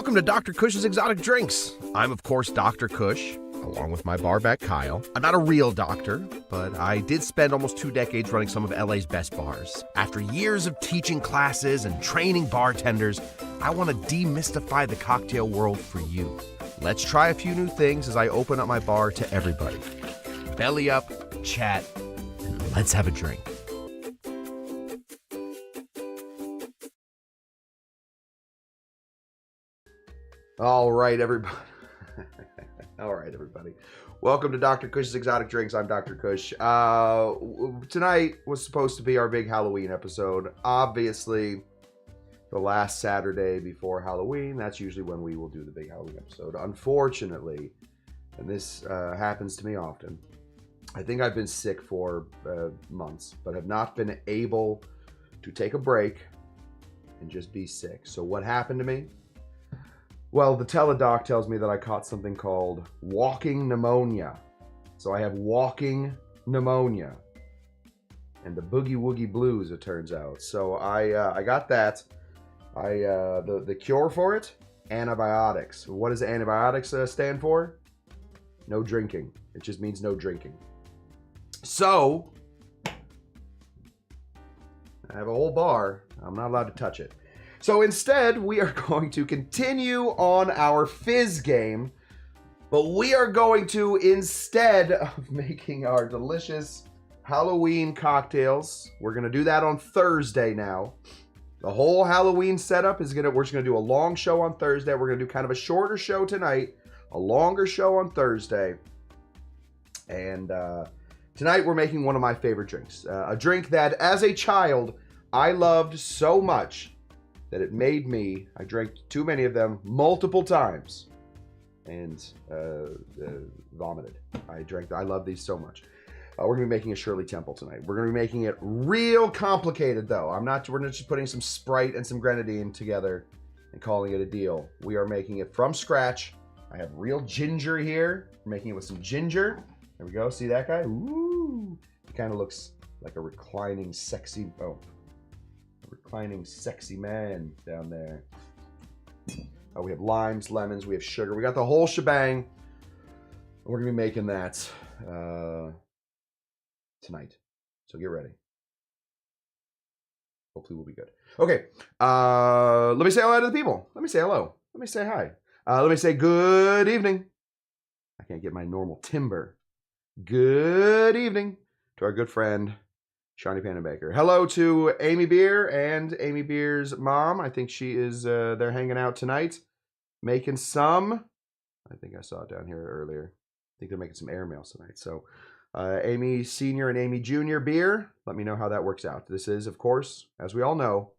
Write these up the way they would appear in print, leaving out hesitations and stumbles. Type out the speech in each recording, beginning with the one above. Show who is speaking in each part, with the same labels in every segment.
Speaker 1: Welcome to Dr. Cush's Exotic Drinks. I'm, of course, Dr. Cush, along with my barback Kyle. I'm not a real doctor, but I did spend almost 2 decades running some of LA's best bars. After years of teaching classes and training bartenders, I want to demystify the cocktail world for you. Let's try a few new things as I open up my bar to everybody. Belly up, chat, and let's have a drink. All right, everybody. Welcome to Dr. Cush's Exotic Drinks. I'm Dr. Cush. Tonight was supposed to be our big Halloween episode. Obviously, the last Saturday before Halloween, that's usually when we will do the big Halloween episode. Unfortunately, and this happens to me often, I think I've been sick for months, but have not been able to take a break and just be sick. So what happened to me? Well, the teledoc tells me that I caught something called walking pneumonia. So I have walking pneumonia and the boogie woogie blues, it turns out. So I got that. The cure for it, antibiotics. What does antibiotics stand for? No drinking. It just means no drinking. So I have a whole bar. I'm not allowed to touch it. So instead, we are going to continue on our Fizz game, but we are going to, instead of making our delicious Halloween cocktails, we're going to do that on Thursday now. The whole Halloween setup is we're just going to do a long show on Thursday. We're going to do kind of a shorter show tonight, a longer show on Thursday. And tonight we're making one of my favorite drinks, a drink that as a child I loved so much that it made me, I drank too many of them multiple times and vomited. I love these so much. We're gonna be making a Shirley Temple tonight. We're gonna be making it real complicated though. We're not just putting some Sprite and some grenadine together and calling it a deal. We are making it from scratch. I have real ginger here. We're making it with some ginger. There we go, see that guy? Ooh, he kind of looks like a reclining sexy man down there. We have limes, lemons, we have sugar. We got the whole shebang. We're gonna be making that tonight. So get ready. Hopefully we'll be good. Okay, let me say hello to the people. Let me say hello. Let me say hi. Let me say good evening. I can't get my normal timbre. Good evening to our good friend Shawnee Pannenbaker. Hello to Amy Beer and Amy Beer's mom. I think she is, they're hanging out tonight, making some, I think I saw it down here earlier. I think they're making some airmail tonight. So Amy Senior and Amy Junior Beer, let me know how that works out. This is, of course, as we all know,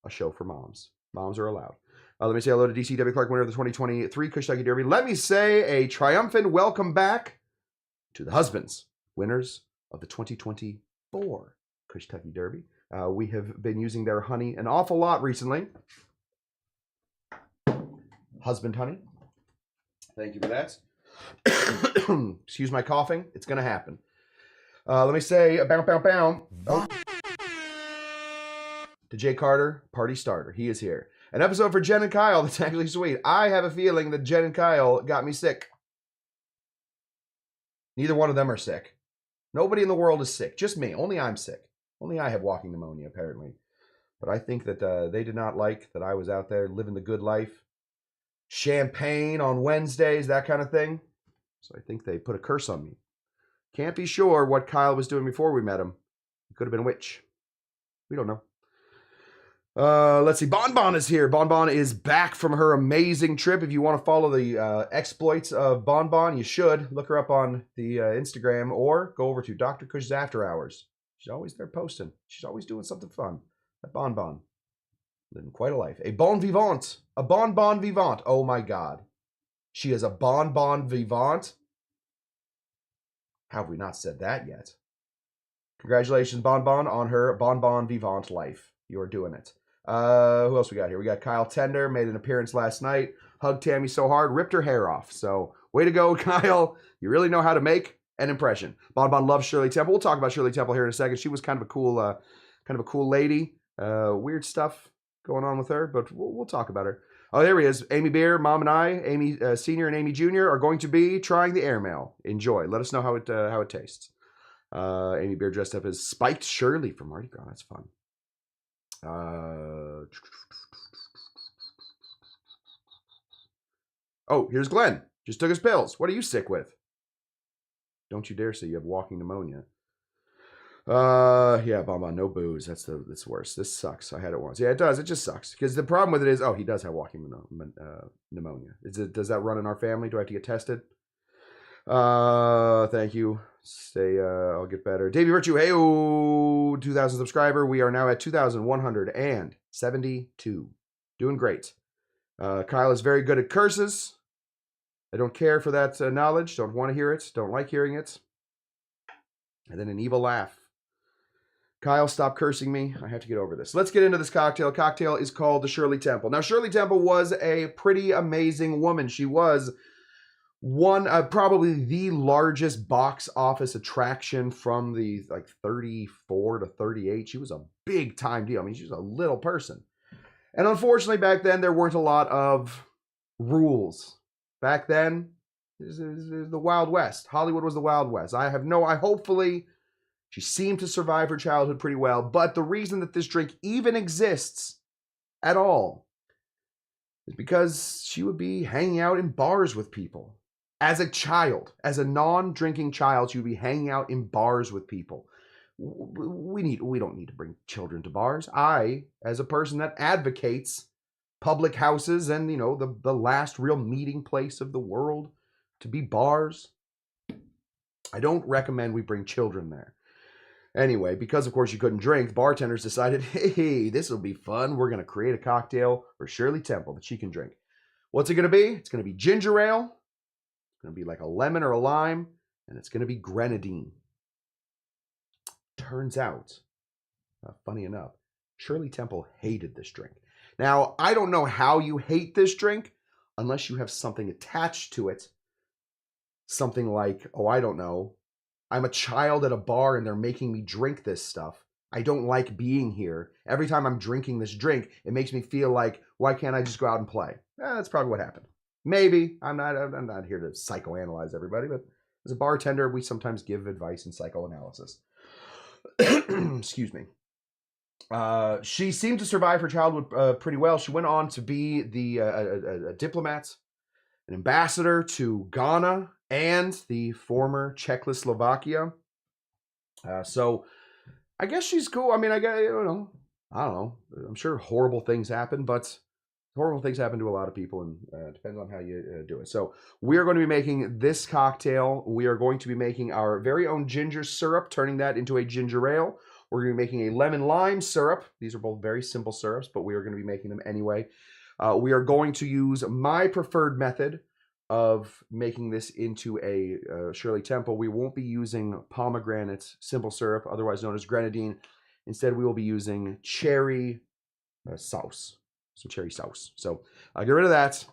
Speaker 1: a show for moms. Moms are allowed. Let me say hello to DCW Clark, winner of the 2023 Cush Derby. Let me say a triumphant welcome back to the husbands, winners of the 2024 Cush Derby. We have been using their honey an awful lot recently. Husband honey. Thank you for that. Excuse my coughing. It's going to happen. Let me say bow, bow, bow. Oh. To Jay Carter, party starter. He is here. An episode for Jen and Kyle that's actually sweet. I have a feeling that Jen and Kyle got me sick. Neither one of them are sick. Nobody in the world is sick. Just me. Only I'm sick. Only I have walking pneumonia, apparently. But I think that they did not like that I was out there living the good life. Champagne on Wednesdays, that kind of thing. So I think they put a curse on me. Can't be sure what Kyle was doing before we met him. He could have been a witch. We don't know. Let's see. Bon Bon is here. Bon Bon is back from her amazing trip. If you want to follow the exploits of Bon Bon, you should. Look her up on the Instagram or go over to Dr. Cush's After Hours. She's always there posting. She's always doing something fun. That Bon Bon. Living quite a life. A bon vivant. A bon bon vivant. Oh my God. She is a bon bon vivant. How have we not said that yet? Congratulations, Bon Bon, on her bon bon vivant life. You are doing it. Who else we got here? We got Kyle Tender, made an appearance last night. Hugged Tammy so hard, ripped her hair off. So, way to go, Kyle. You really know how to make an impression. Bon Bon loves Shirley Temple. We'll talk about Shirley Temple here in a second. She was kind of a cool lady. Weird stuff going on with her, but we'll talk about her. Oh, there he is. Amy Beer, Mom and I, Amy Senior and Amy Junior are going to be trying the airmail. Enjoy. Let us know how it tastes. Amy Beer dressed up as Spiked Shirley from Mardi Gras. That's fun. Oh, here's Glenn. Just took his pills. What are you sick with? Don't you dare say you have walking pneumonia. Yeah, Bonbon, no booze. That's worse. This sucks. I had it once. Yeah, it does. It just sucks. Because the problem with it is, he does have walking pneumonia. Does that run in our family? Do I have to get tested? Thank you. Say, I'll get better. Davey Virtue, hey, 2,000 subscriber. We are now at 2,172. Doing great. Kyle is very good at curses. I don't care for that knowledge. Don't want to hear it. Don't like hearing it. And then an evil laugh. Kyle, stop cursing me. I have to get over this. Let's get into this cocktail. Cocktail is called the Shirley Temple. Now, Shirley Temple was a pretty amazing woman. She was probably the largest box office attraction from the 34 to 38. She was a big time deal. I mean, she was a little person. And unfortunately, back then, there weren't a lot of rules. Back then, it was the Wild West. Hollywood was the Wild West. Hopefully, she seemed to survive her childhood pretty well. But the reason that this drink even exists at all is because she would be hanging out in bars with people. As a child, as a non-drinking child, she would be hanging out in bars with people. We don't need to bring children to bars. I, as a person that advocates public houses and, the last real meeting place of the world to be bars, I don't recommend we bring children there. Anyway, because of course you couldn't drink, bartenders decided, hey, this will be fun. We're going to create a cocktail for Shirley Temple that she can drink. What's it going to be? It's going to be ginger ale. It's going to be like a lemon or a lime, and it's going to be grenadine. Turns out, funny enough, Shirley Temple hated this drink. Now, I don't know how you hate this drink unless you have something attached to it. Something like, I don't know, I'm a child at a bar and they're making me drink this stuff. I don't like being here. Every time I'm drinking this drink, it makes me feel like, why can't I just go out and play? That's probably what happened. Maybe. I'm not here to psychoanalyze everybody, but as a bartender, we sometimes give advice in psychoanalysis. Excuse me. She seemed to survive her childhood pretty well. She went on to be a diplomat, an ambassador to Ghana and the former Czechoslovakia. So I guess she's cool. I mean, I don't know. I'm sure horrible things happen, but horrible things happen to a lot of people, and it depends on how you do it. So we are going to be making this cocktail. We are going to be making our very own ginger syrup, turning that into a ginger ale. We're going to be making a lemon lime syrup. These are both very simple syrups, but we are going to be making them anyway. We are going to use my preferred method of making this into a Shirley Temple. We won't be using pomegranate simple syrup, otherwise known as grenadine. Instead, we will be using cherry sauce. Some cherry sauce. So get rid of that.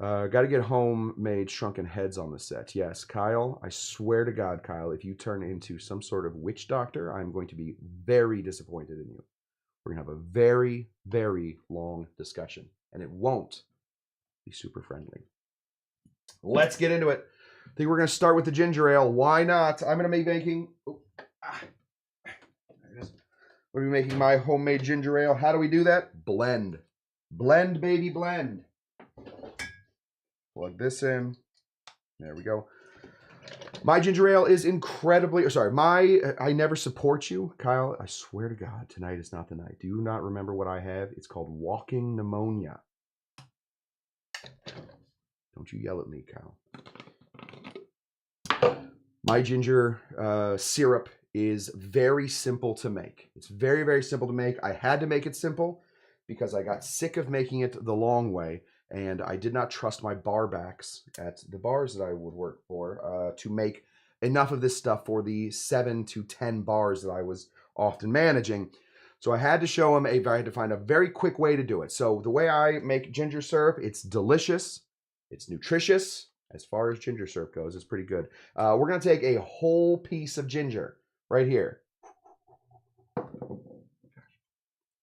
Speaker 1: Got to get homemade shrunken heads on the set. Yes, Kyle, I swear to God, Kyle, if you turn into some sort of witch doctor, I'm going to be very disappointed in you. We're going to have a very, very long discussion, and it won't be super friendly. Let's get into it. I think we're going to start with the ginger ale. Why not? I'm going to be making... We're going to be making my homemade ginger ale. How do we do that? Blend. Blend, baby, blend. Plug this in. There we go. My ginger ale is incredibly... I never support you. Kyle, I swear to God, tonight is not the night. Do you not remember what I have? It's called walking pneumonia. Don't you yell at me, Kyle. My ginger syrup is very simple to make. It's very, very simple to make. I had to make it simple because I got sick of making it the long way, and I did not trust my bar backs at the bars that I would work for to make enough of this stuff for the 7 to 10 bars that I was often managing. So I had to show them I had to find a very quick way to do it. So the way I make ginger syrup, it's delicious, it's nutritious. As far as ginger syrup goes, it's pretty good. We're going to take a whole piece of ginger right here. I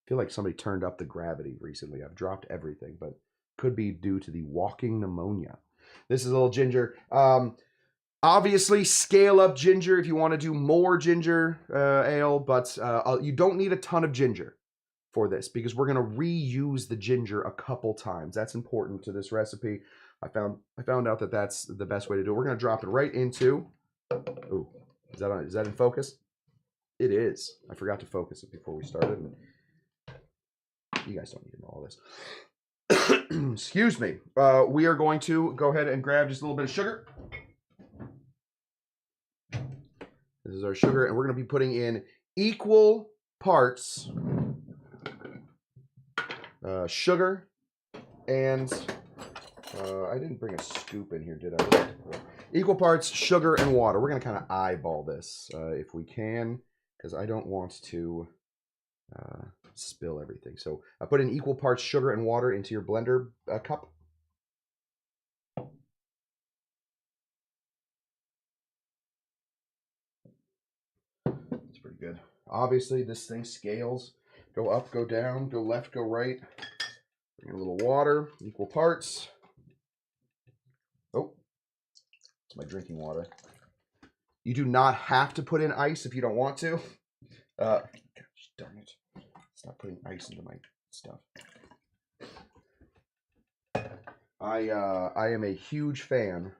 Speaker 1: feel like somebody turned up the gravity recently. I've dropped everything, but could be due to the walking pneumonia. This is a little ginger. Obviously, scale up ginger if you want to do more ginger ale, but you don't need a ton of ginger for this because we're going to reuse the ginger a couple times. That's important to this recipe. I found out that that's the best way to do it. We're going to drop it right into. Ooh, is that in focus? It is. I forgot to focus it before we started. You guys don't need to know all this. Excuse me. We are going to go ahead and grab just a little bit of sugar. This is our sugar, and we're going to be putting in equal parts sugar and I didn't bring a scoop in here, did I? Equal parts sugar and water. We're going to kind of eyeball this if we can, because I don't want to spill everything. So I put in equal parts sugar and water into your blender cup. It's pretty good. Obviously, this thing scales. Go up, go down, go left, go right. Bring in a little water, equal parts. Oh, it's my drinking water. You do not have to put in ice if you don't want to. Gosh darn it. Stop putting ice into my stuff. I am a huge fan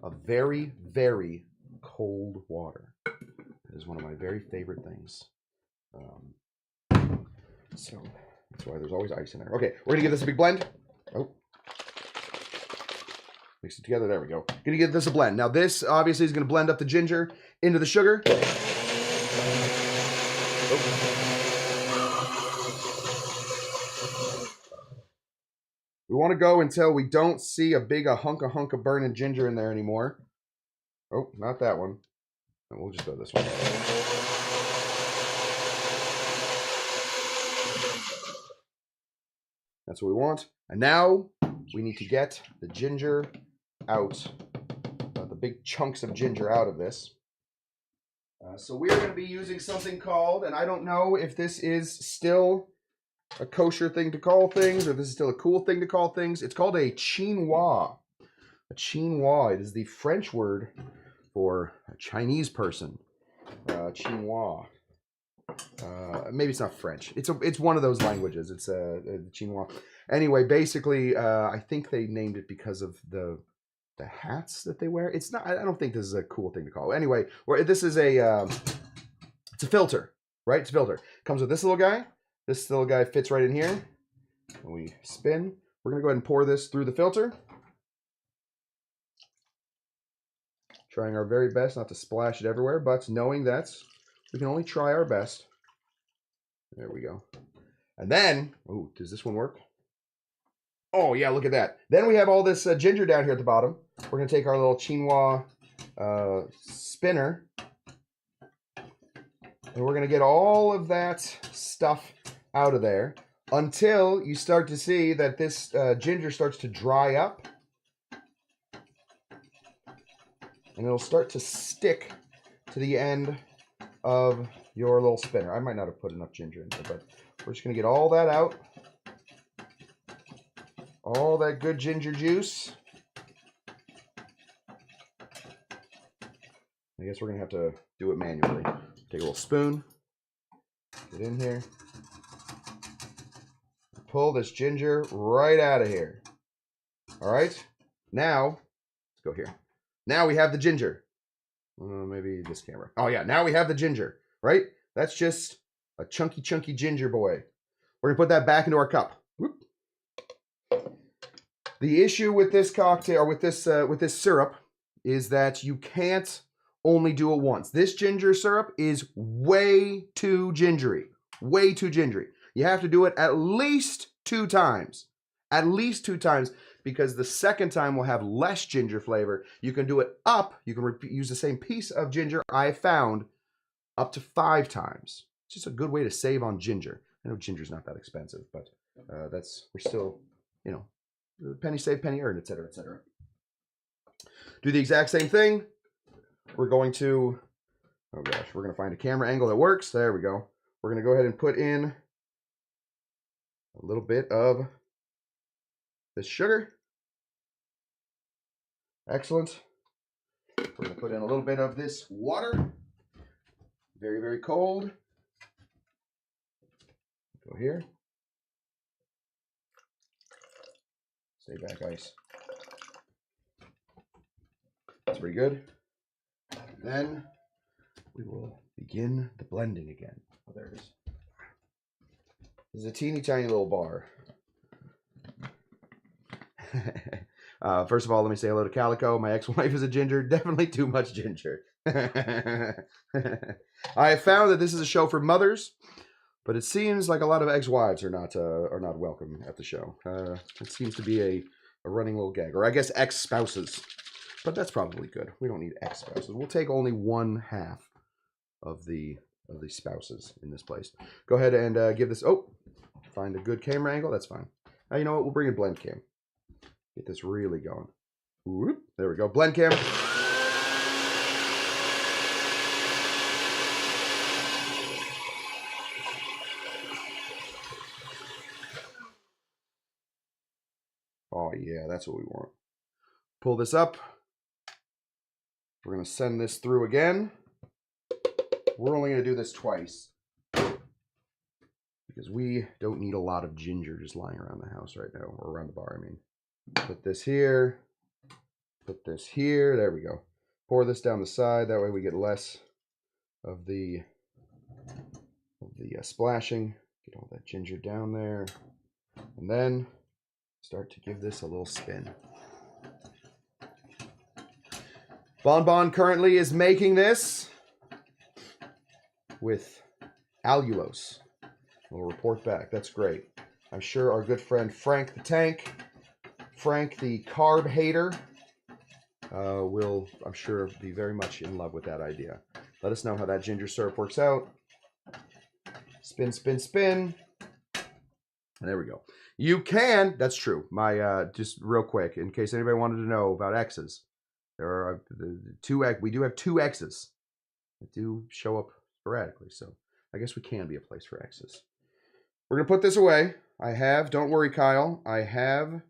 Speaker 1: of very, very cold water. It is one of my very favorite things. So that's why there's always ice in there. Okay, we're gonna give this a big blend. Oh, mix it together. There we go. Gonna give this a blend. Now this obviously is gonna blend up the ginger into the sugar. Oh. We want to go until we don't see a big hunk of burning ginger in there anymore. Oh, not that one. We'll just go this one. That's what we want. And now we need to get the ginger out, the big chunks of ginger out of this. So we're going to be using something called, and I don't know if this is still a kosher thing to call things, or this is still a cool thing to call things. It's called a chinois. A chinois. It is the French word for a Chinese person. Chinois. Maybe it's not French. It's one of those languages. It's chinois. Anyway, basically, I think they named it because of the hats that they wear. It's not. I don't think this is a cool thing to call. Anyway, this is it's a filter, right? It's a filter. Comes with this little guy. This little guy fits right in here. When we spin, we're gonna go ahead and pour this through the filter. Trying our very best not to splash it everywhere, but knowing that we can only try our best. There we go. And then, oh, does this one work? Oh, yeah, look at that. Then we have all this ginger down here at the bottom. We're going to take our little chinois spinner, and we're going to get all of that stuff out of there until you start to see that this ginger starts to dry up. And it'll start to stick to the end of your little spinner. I might not have put enough ginger in there, but we're just going to get all that out. All that good ginger juice. I guess we're going to have to do it manually. Take a little spoon. Get in here. Pull this ginger right out of here. All right. Now, let's go here. Now we have the ginger. Maybe this camera. Oh, yeah. Now we have the ginger, right? That's just a chunky, chunky ginger boy. We're going to put that back into our cup. Whoop. The issue with this cocktail, or with this syrup, is that you can't only do it once. This ginger syrup is way too gingery. Way too gingery. You have to do it at least 2 times. At least 2 times. Because the second time will have less ginger flavor. You can do it up. You can use the same piece of ginger I found up to 5 times. It's just a good way to save on ginger. I know ginger's not that expensive, but we're still, you know, penny saved, penny earned, etc., etc. Do the exact same thing. We're going to, oh gosh, we're going to find a camera angle that works. There we go. We're going to go ahead and put in a little bit of this sugar. Excellent. We're going to put in a little bit of this water. Very, very cold. Go here. Stay back, ice. That's pretty good. And then we will begin the blending again. Oh, there it is. This is a teeny tiny little bar. First of all, let me say hello to Calico. My ex-wife is a ginger. Definitely too much ginger. I have found that this is a show for mothers, but it seems like a lot of ex-wives are not welcome at the show. It seems to be a running little gag, or I guess ex-spouses. But that's probably good. We don't need ex-spouses. We'll take only one half of the spouses in this place. Go ahead and give this. Oh, find a good camera angle. That's fine. Now you know what? We'll bring in blend cam. Get this really going. Whoop, there we go. Blend cam. Oh yeah, that's what we want. Pull this up. We're going to send this through again. We're only going to do this twice because we don't need a lot of ginger just lying around the house right now, or around the bar, I mean. Put this here. Put this here. There we go. Pour this down the side. That way we get less of the splashing. Get all that ginger down there. And then start to give this a little spin. Bon Bon currently is making this with allulose. We'll report back. That's great. I'm sure our good friend Frank the Tank, Frank the carb hater, will, I'm sure, be very much in love with that idea. Let us know how that ginger syrup works out. Spin, spin, spin. And there we go. You can, that's true. My, just real quick, in case anybody wanted to know about X's, there are we do have two X's that do show up sporadically, so I guess we can be a place for X's. We're gonna put this away. Don't worry, Kyle, I have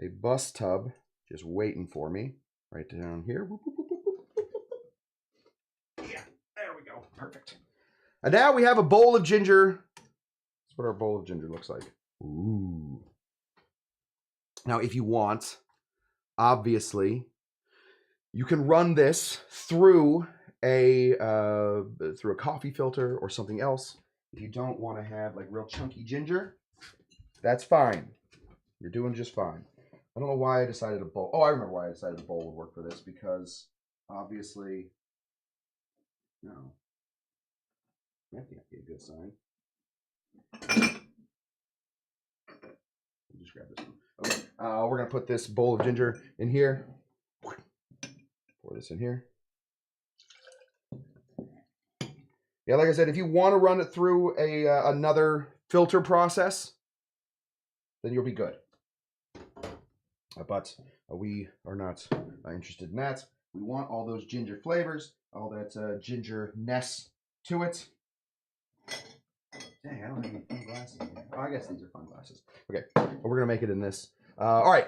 Speaker 1: a bus tub just waiting for me right down here. Yeah, there we go, perfect. And now we have a bowl of ginger. That's what our bowl of ginger looks like. Ooh. Now, if you want, obviously, you can run this through a coffee filter or something else. If you don't want to have like real chunky ginger, that's fine. You're doing just fine. I don't know why I decided a bowl. Oh, I remember why I decided a bowl would work for this, because obviously, no, that can't be a good sign. Just grab this one. Okay, we're gonna put this bowl of ginger in here. Pour this in here. Yeah, like I said, if you want to run it through another filter process, then you'll be good. But we are not interested in that. We want all those ginger flavors, all that ginger-ness to it. Dang, I don't have any fun glasses. Oh, I guess these are fun glasses. Okay, but we're gonna make it in this. All right,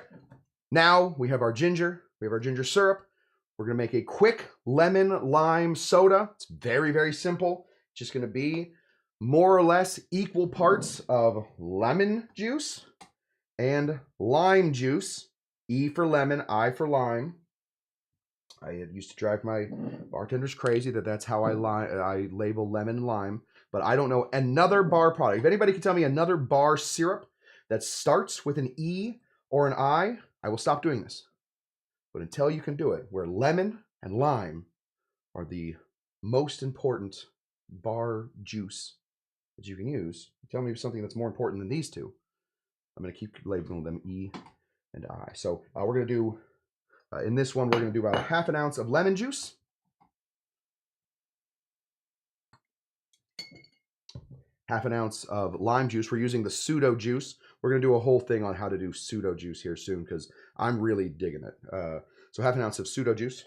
Speaker 1: now we have our ginger. We have our ginger syrup. We're gonna make a quick lemon lime soda. It's very, very simple. It's just gonna be more or less equal parts of lemon juice and lime juice. E for lemon, I for lime. I used to drive my bartenders crazy that's how I label lemon and lime. But I don't know another bar product. If anybody can tell me another bar syrup that starts with an E or an I will stop doing this. But until you can do it, where lemon and lime are the most important bar juice that you can use, tell me something that's more important than these two. I'm going to keep labeling them E and I. So we're going to do, in this one, we're going to do about ½ ounce of lemon juice. ½ ounce of lime juice. We're using the pseudo juice. We're going to do a whole thing on how to do pseudo juice here soon because I'm really digging it. So ½ ounce of pseudo juice.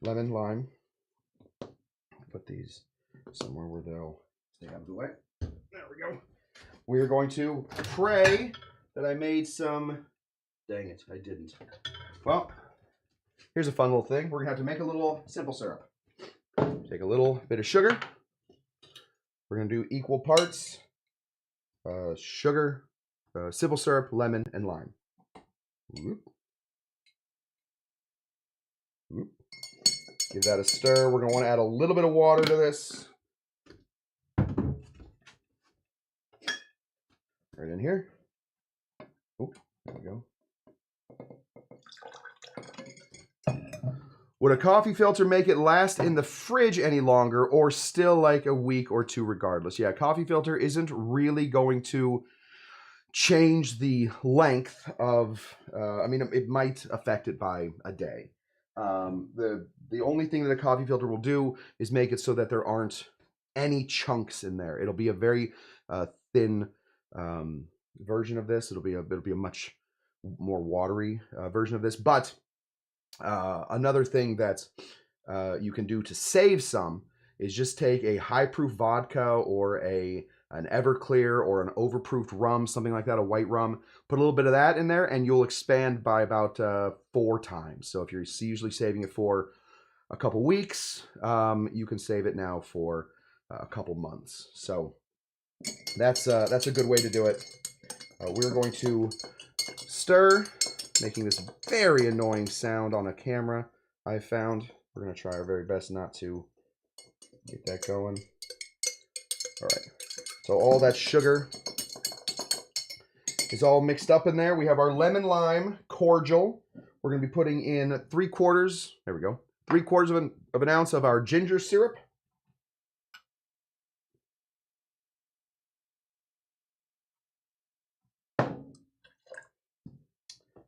Speaker 1: Lemon, lime. Put these somewhere where they'll stay out of the way. There we go. We're going to pray that I made some... Dang it, I didn't. Well, here's a fun little thing. We're going to have to make a little simple syrup. Take a little bit of sugar. We're going to do equal parts sugar, simple syrup, lemon, and lime. Whoop. Whoop. Give that a stir. We're going to want to add a little bit of water to this. Right in here. Oop, there we go. Would a coffee filter make it last in the fridge any longer, or still like a week or two regardless? Yeah, coffee filter isn't really going to change the length of, I mean, it might affect it by a day. The only thing that a coffee filter will do is make it so that there aren't any chunks in there. It'll be a very thin version of this. It'll be a much more watery version of this. But another thing that you can do to save some is just take a high proof vodka or an Everclear or an overproofed rum, something like that, a white rum. Put a little bit of that in there and you'll expand by about 4 times. So if you're usually saving it for a couple weeks, you can save it now for a couple months. So that's a good way to do it. We're going to stir, making this very annoying sound on a camera I found. We're going to try our very best not to get that going. All right. So all that sugar is all mixed up in there. We have our lemon lime cordial. We're going to be putting in 3/4, there we go, 3/4 of an ounce of our ginger syrup.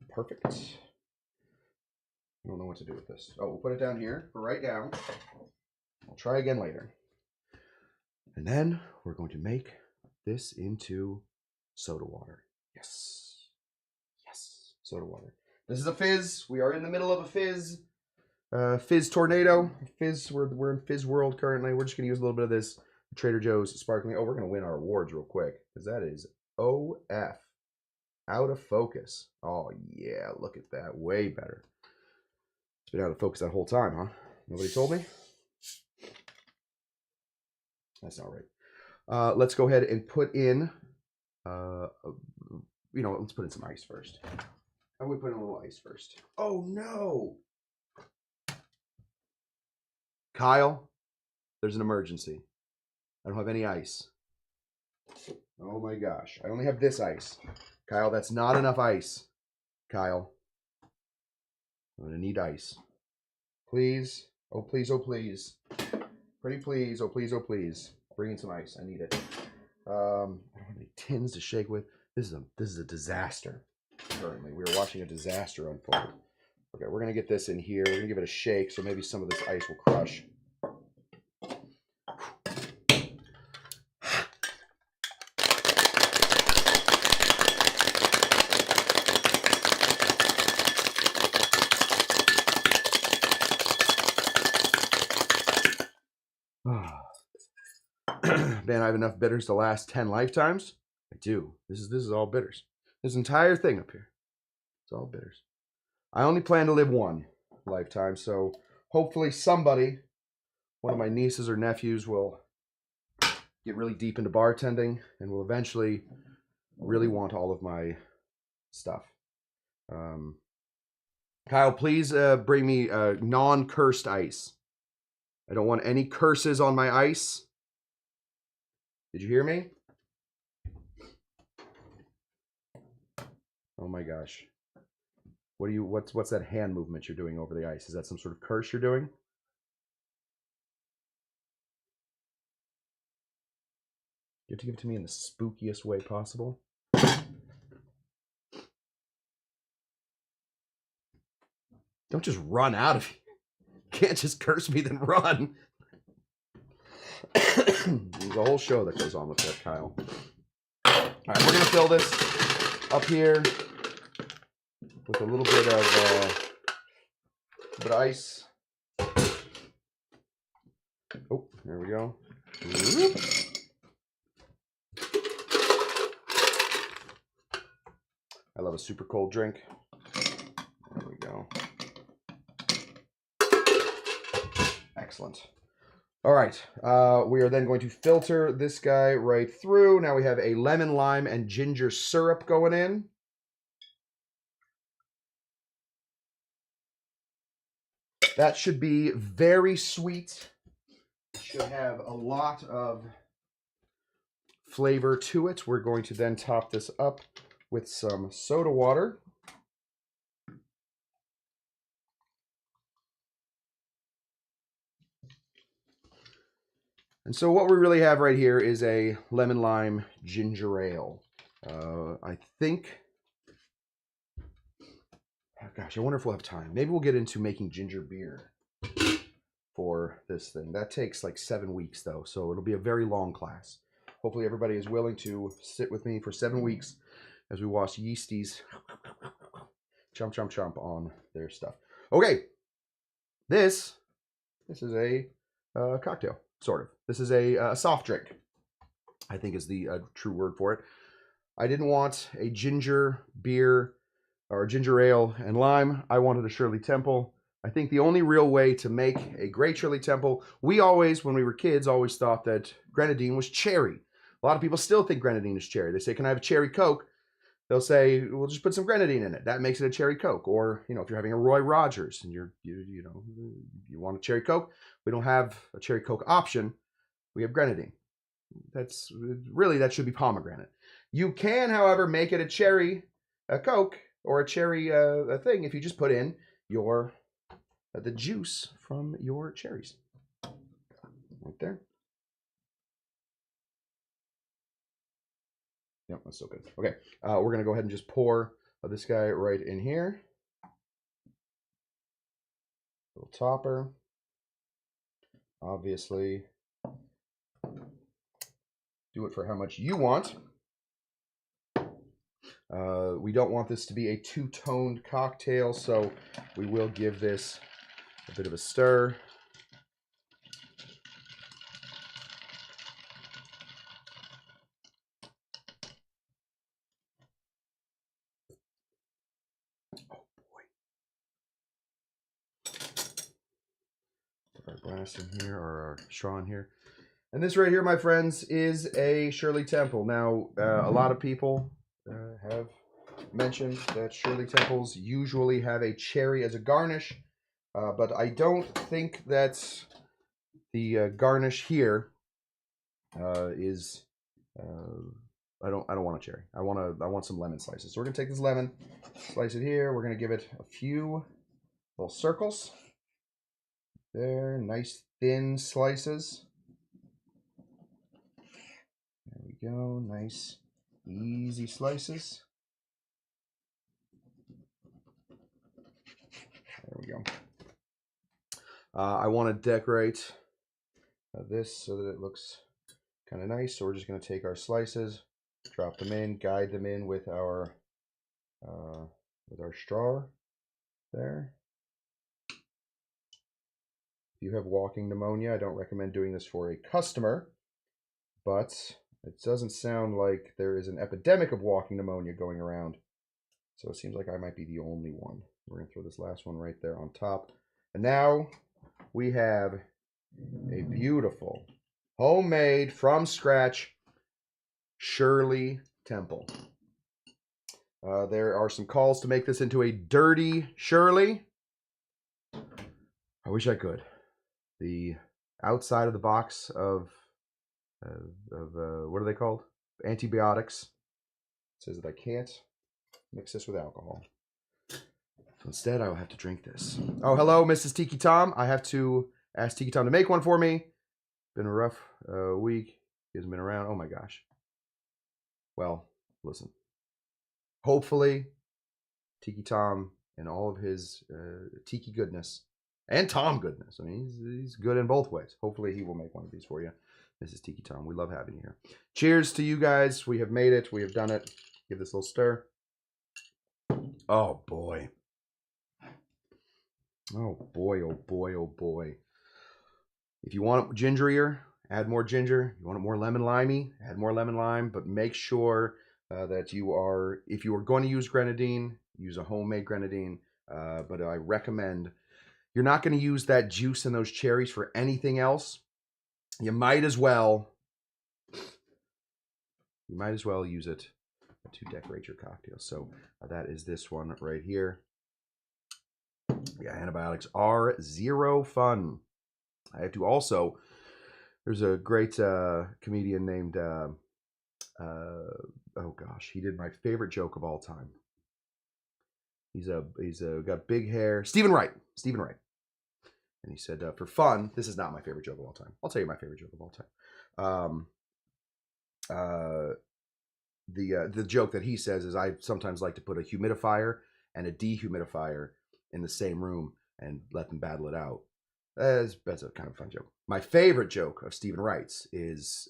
Speaker 1: Perfect. I don't know what to do with this. Oh, we'll put it down here for right now. I'll try again later. And then we're going to make this into soda water. Yes. Yes. Soda water. This is a fizz. We are in the middle of a fizz. Fizz tornado. Fizz. We're in Fizz world currently. We're just going to use a little bit of this Trader Joe's sparkling. Oh, we're going to win our awards real quick because that is OF. Out of focus. Oh, yeah. Look at that. Way better. It's been out of focus that whole time, huh? Nobody told me? That's not right. Let's go ahead and put in, let's put in some ice first. I'm going to put in a little ice first. Oh, no. Kyle, there's an emergency. I don't have any ice. Oh, my gosh. I only have this ice. Kyle, that's not enough ice. Kyle, I'm going to need ice. Please. Oh, please. Oh, please. Pretty please. Oh, please. Oh, please. Bring in some ice. I need it. I don't have any tins to shake with. This is a disaster. Currently, we are watching a disaster unfold. Okay, we're going to get this in here. We're going to give it a shake, so maybe some of this ice will crush. Man, I have enough bitters to last 10 lifetimes. I do. This is all bitters. This entire thing up here, it's all bitters. I only plan to live 1 lifetime, so hopefully somebody, one of my nieces or nephews, will get really deep into bartending and will eventually really want all of my stuff. Kyle, please bring me non-cursed ice. I don't want any curses on my ice. Did you hear me? Oh my gosh. What's that hand movement you're doing over the ice? Is that some sort of curse you're doing? You have to give it to me in the spookiest way possible. Don't just run out of here. Can't just curse me then run. There's a whole show that goes on with that, Kyle. All right, we're gonna fill this up here with a little bit of ice. Oh, there we go. a super cold drink. There we go. Excellent. All right, we are then going to filter this guy right through. Now we have a lemon, lime, and ginger syrup going in. That should be very sweet. Should have a lot of flavor to it. We're going to then top this up with some soda water. And so what we really have right here is a lemon lime ginger ale. I think, oh gosh, I wonder if we'll have time. Maybe we'll get into making ginger beer for this thing. That takes like 7 weeks though, so it'll be a very long class. Hopefully everybody is willing to sit with me for 7 weeks as we watch yeasties chomp, chomp, chomp on their stuff. Okay, this is a cocktail. Sort of. This is a soft drink, I think is the true word for it. I didn't want a ginger beer or ginger ale and lime. I wanted a Shirley Temple. I think the only real way to make a great Shirley Temple, we always, when we were kids, always thought that grenadine was cherry. A lot of people still think grenadine is cherry. They say, can I have a cherry Coke? They'll say, we'll just put some grenadine in it. That makes it a cherry Coke. Or, you know, if you're having a Roy Rogers and you want a cherry Coke, we don't have a cherry Coke option. We have grenadine. That's really, that should be pomegranate. You can, however, make it a cherry Coke or a cherry thing if you just put in your the juice from your cherries. Right there. Yep, that's so good. Okay, we're going to go ahead and just pour this guy right in here. Little topper. Obviously, do it for how much you want. We don't want this to be a two-toned cocktail, so we will give this a bit of a stir. Our glass in here, or our straw in here. And this right here, my friends, is a Shirley Temple. Now, a lot of people have mentioned that Shirley Temples usually have a cherry as a garnish, but I don't think that the garnish here is. I don't want a cherry. I want some lemon slices. So we're gonna take this lemon, slice it here. We're gonna give it a few little circles. There, nice thin slices. There we go, nice easy slices. There we go. I want to decorate this so that it looks kind of nice. So we're just going to take our slices, drop them in, guide them in with our straw there. If you have walking pneumonia, I don't recommend doing this for a customer, but it doesn't sound like there is an epidemic of walking pneumonia going around. So it seems like I might be the only one. We're going to throw this last one right there on top. And now we have a beautiful, homemade, from scratch, Shirley Temple. There are some calls to make this into a dirty Shirley. I wish I could. The outside of the box of what are they called? Antibiotics. It says that I can't mix this with alcohol. So instead, I will have to drink this. Oh, hello, Mrs. Tiki Tom. I have to ask Tiki Tom to make one for me. Been a rough week. He hasn't been around. Oh my gosh. Well, listen. Hopefully, Tiki Tom and all of his Tiki goodness and Tom goodness. I mean, he's good in both ways. Hopefully, he will make one of these for you, Mrs. Tiki Tom. We love having you here. Cheers to you guys. We have made it. We have done it. Give this a little stir. Oh boy. Oh boy. Oh boy. Oh boy. If you want it gingerier, add more ginger. You want it more lemon limey, add more lemon lime. But make sure that if you are going to use grenadine, use a homemade grenadine. But I recommend, you're not going to use that juice in those cherries for anything else. You might as well use it to decorate your cocktail. So that is this one right here. Yeah, antibiotics are zero fun. I have to also, there's a great comedian named, oh gosh, he did my favorite joke of all time. He's got big hair. Stephen Wright. And he said, for fun, this is not my favorite joke of all time. I'll tell you my favorite joke of all time. The joke that he says is, I sometimes like to put a humidifier and a dehumidifier in the same room and let them battle it out. That's a kind of fun joke. My favorite joke of Stephen Wright's is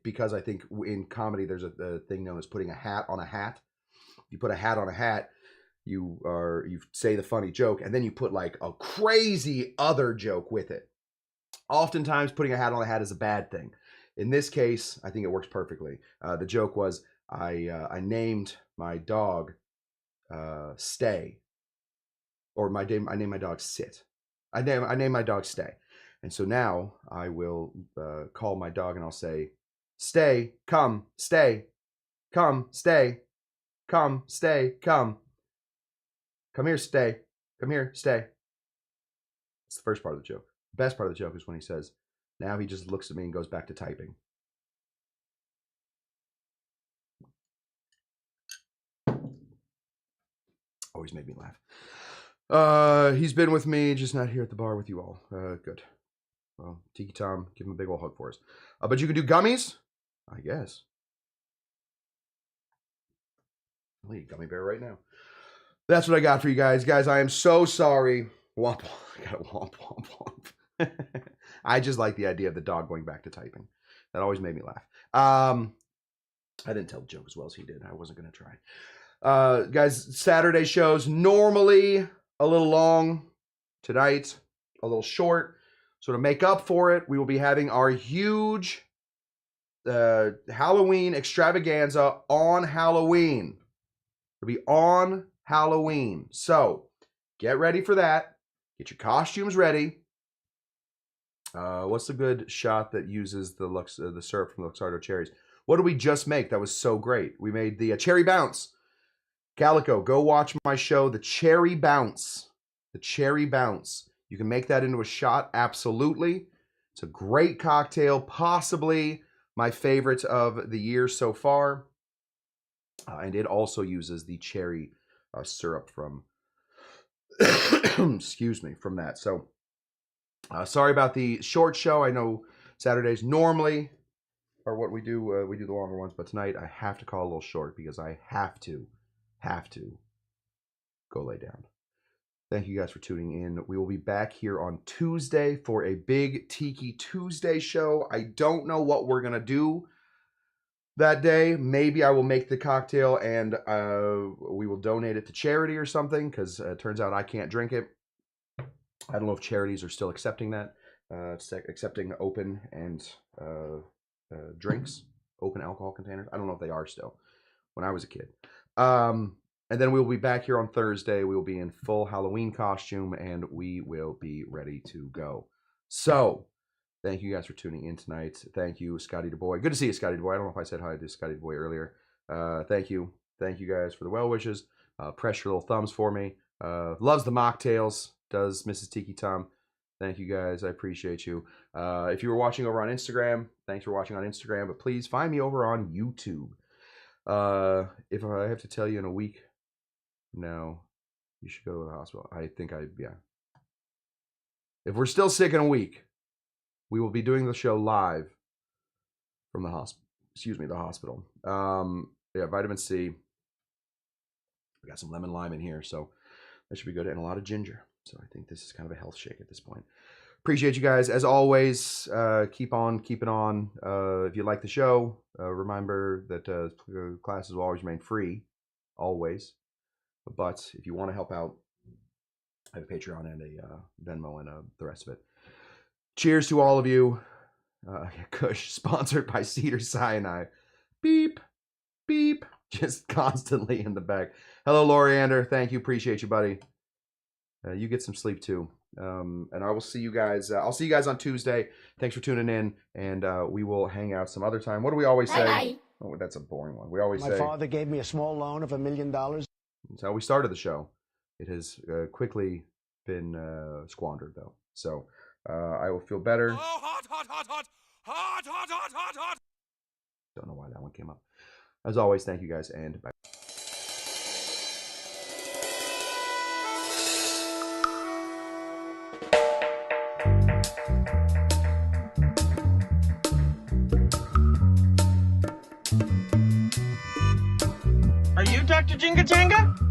Speaker 1: because I think in comedy there's a thing known as putting a hat on a hat. You put a hat on a hat, you say the funny joke, and then you put like a crazy other joke with it. Oftentimes putting a hat on a hat is a bad thing. In this case, I think it works perfectly. The joke was, I named my dog Stay, or I named my dog Sit. I named my dog Stay. And so now I will call my dog and I'll say, Stay, come, stay, come, stay, come, stay, come. Come here, stay. Come here, stay. It's the first part of the joke. The best part of the joke is when he says, now he just looks at me and goes back to typing. Always made me laugh. He's been with me, just not here at the bar with you all. Good. Well, Tiki Tom, give him a big old hug for us. But you can do gummies? I guess. I'll eat a gummy bear right now. That's what I got for you guys. Guys, I am so sorry. Womp womp. I got a womp womp womp. I just like the idea of the dog going back to typing. That always made me laugh. I didn't tell the joke as well as he did. I wasn't going to try. Guys, Saturday shows normally a little long. Tonight, a little short. So to make up for it, we will be having our huge Halloween extravaganza on Halloween. It'll be on Halloween. So get ready for that. Get your costumes ready. What's the good shot that uses the syrup from the Luxardo cherries? What did we just make? That was so great. We made the cherry bounce. Calico, go watch my show, The Cherry Bounce. The Cherry Bounce. You can make that into a shot, absolutely. It's a great cocktail, possibly my favorite of the year so far. And it also uses the cherry syrup from, excuse me, from that. So sorry about the short show. I know Saturdays normally are what we do. We do the longer ones, but tonight I have to call a little short because I have to go lay down. Thank you guys for tuning in. We will be back here on Tuesday for a big Tiki Tuesday show. I don't know what we're going to do that day. Maybe I will make the cocktail and we will donate it to charity or something, because it turns out I can't drink it. I don't know if charities are still accepting that, accepting open and drinks, open alcohol containers. I don't know if they are still. When I was a kid. And then we'll be back here on Thursday. We will be in full Halloween costume and we will be ready to go. So thank you guys for tuning in tonight. Thank you, Scotty DeBoy. Good to see you, Scotty DeBoy. I don't know if I said hi to Scotty DeBoy earlier. Thank you. Thank you guys for the well wishes. Press your little thumbs for me. Loves the mocktails. Does Mrs. Tiki Tom. Thank you guys. I appreciate you. If you were watching over on Instagram, thanks for watching on Instagram. But please find me over on YouTube. If I have to tell you in a week from now, you should go to the hospital. Yeah. If we're still sick in a week, we will be doing the show live from the hospital. The hospital. Yeah, vitamin C. We got some lemon lime in here, so that should be good, and a lot of ginger. So I think this is kind of a health shake at this point. Appreciate you guys. As always, keep it on. If you like the show, remember that classes will always remain free. Always. But if you want to help out, I have a Patreon and a Venmo and the rest of it. Cheers to all of you. Cush, sponsored by Cedar Sinai. Beep. beep, just constantly in the back. Hello, Loriander. Thank you. Appreciate you, buddy. You get some sleep too. And I will see you guys. I'll see you guys on Tuesday. Thanks for tuning in, and we will hang out some other time. What do we always say? Bye. Oh, that's a boring one. We always say. My father gave me a small loan of $1 million. That's how we started the show. It has quickly been squandered, though. So I will feel better. Oh, hot, hot, hot, hot, hot, hot, hot, hot, hot. Don't know why that one came up. As always, thank you guys, and bye.
Speaker 2: Are you Dr. Jinga Janga?